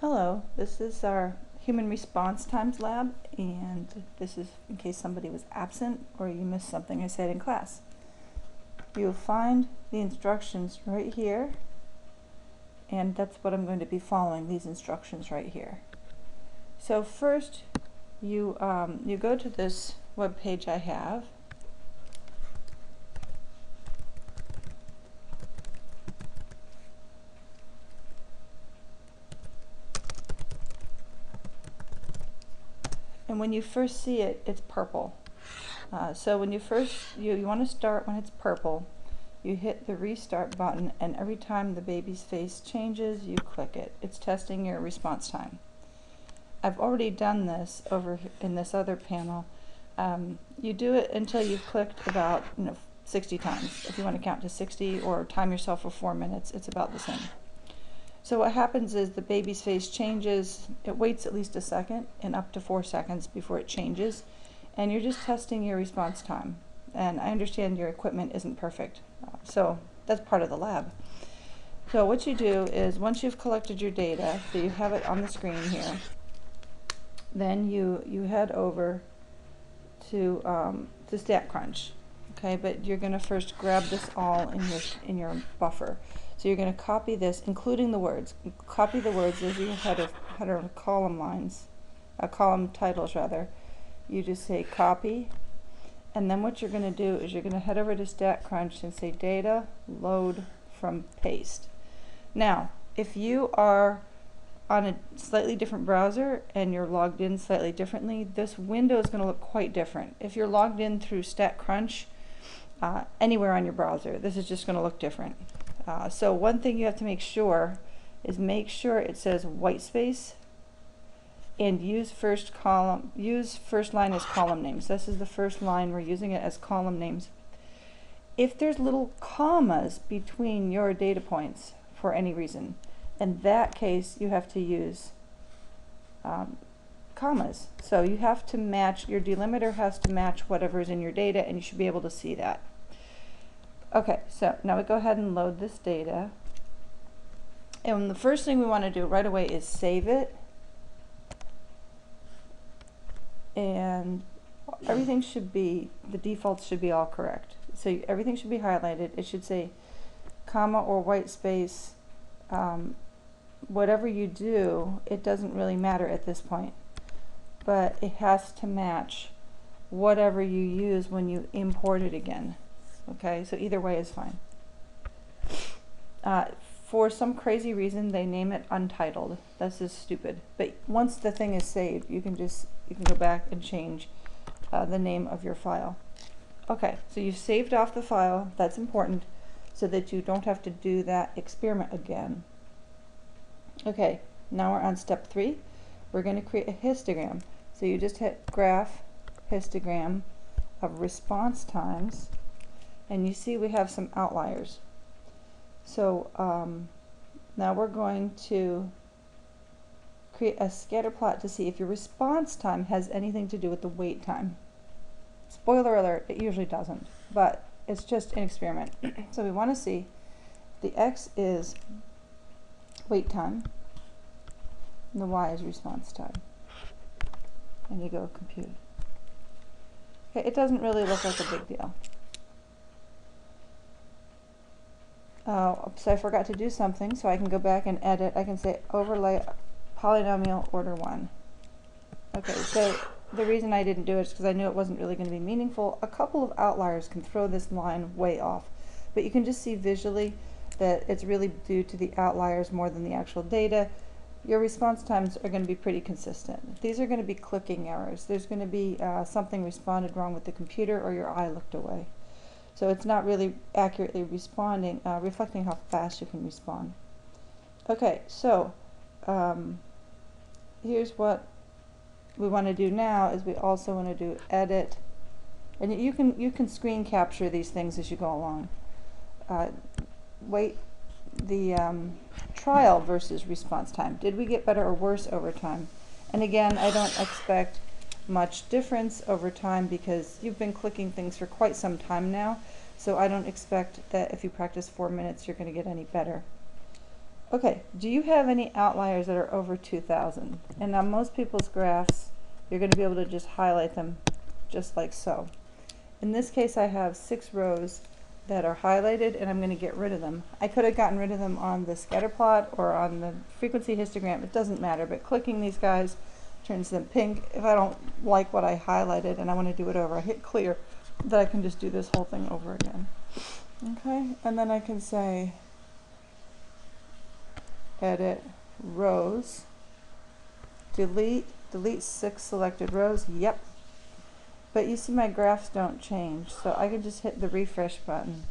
Hello, this is our human response times lab, and this is in case somebody was absent or you missed something I said in class. You'll find the instructions right here, and that's what I'm going to be following, these instructions right here. So first, you go to this web page I have. And when you first see it, it's purple. So when you want to start when it's purple, you hit the restart button, and every time the baby's face changes, you click it. It's testing your response time. I've already done this over in this other panel. You do it until you've clicked about 60 times. If you want to count to 60 or time yourself for 4 minutes, it's about the same. So what happens is the baby's face changes. It waits at least a second and up to 4 seconds before it changes, and you're just testing your response time. And I understand your equipment isn't perfect, so that's part of the lab. So what you do is, once you've collected your data, so you have it on the screen here, then you head over to StatCrunch. Okay, but you're going to first grab this all in your buffer. So you're going to copy this, including the words. Copy the words as your header column lines, column titles rather. You just say copy, and then what you're going to do is you're going to head over to StatCrunch and say data load from paste. Now, if you are on a slightly different browser and you're logged in slightly differently, this window is going to look quite different. If you're logged in through StatCrunch anywhere on your browser, this is just going to look different. So one thing you have to make sure is it says white space, and use first line as column names. This is the first line, we're using it as column names. If there's little commas between your data points for any reason, in that case you have to use commas. So you have to match, your delimiter has to match whatever is in your data, and you should be able to see that. Okay, so now we go ahead and load this data. And the first thing we want to do right away is save it. And everything should be, the defaults should be all correct. So everything should be highlighted. It should say comma or white space. Whatever you do, it doesn't really matter at this point. But it has to match whatever you use when you import it again. Okay, so either way is fine. For some crazy reason, they name it untitled. That's just stupid. But once the thing is saved, you can go back and change the name of your file. Okay, so you've saved off the file. That's important, so that you don't have to do that experiment again. Okay, now we're on step 3. We're going to create a histogram. So you just hit graph histogram of response times, and you see we have some outliers. So now we're going to create a scatter plot to see if your response time has anything to do with the wait time. Spoiler alert, it usually doesn't, but it's just an experiment. So we want to see the X is wait time and the Y is response time. And you go compute. Okay, it doesn't really look like a big deal. So I forgot to do something, so I can go back and edit. I can say overlay polynomial order 1. Okay, so the reason I didn't do it is because I knew it wasn't really going to be meaningful. A couple of outliers can throw this line way off, but you can just see visually that it's really due to the outliers more than the actual data. Your response times are going to be pretty consistent. These are going to be clicking errors. There's going to be something responded wrong with the computer, or your eye looked away. So it's not really accurately reflecting how fast you can respond. Okay, so here's what we want to do now. Is we also want to do edit, and you can screen capture these things as you go along. Wait, the trial versus response time. Did we get better or worse over time? And again, I don't expect much difference over time because you've been clicking things for quite some time now, so I don't expect that if you practice 4 minutes you're going to get any better. Okay, do you have any outliers that are over 2,000? And on most people's graphs, you're going to be able to just highlight them just like so. In this case, I have 6 rows that are highlighted, and I'm going to get rid of them. I could have gotten rid of them on the scatter plot or on the frequency histogram. It doesn't matter, but clicking these guys turns them pink. If I don't like what I highlighted and I want to do it over, I hit clear, then I can just do this whole thing over again. Okay, and then I can say edit rows, delete 6 selected rows. Yep. But you see my graphs don't change, so I can just hit the refresh button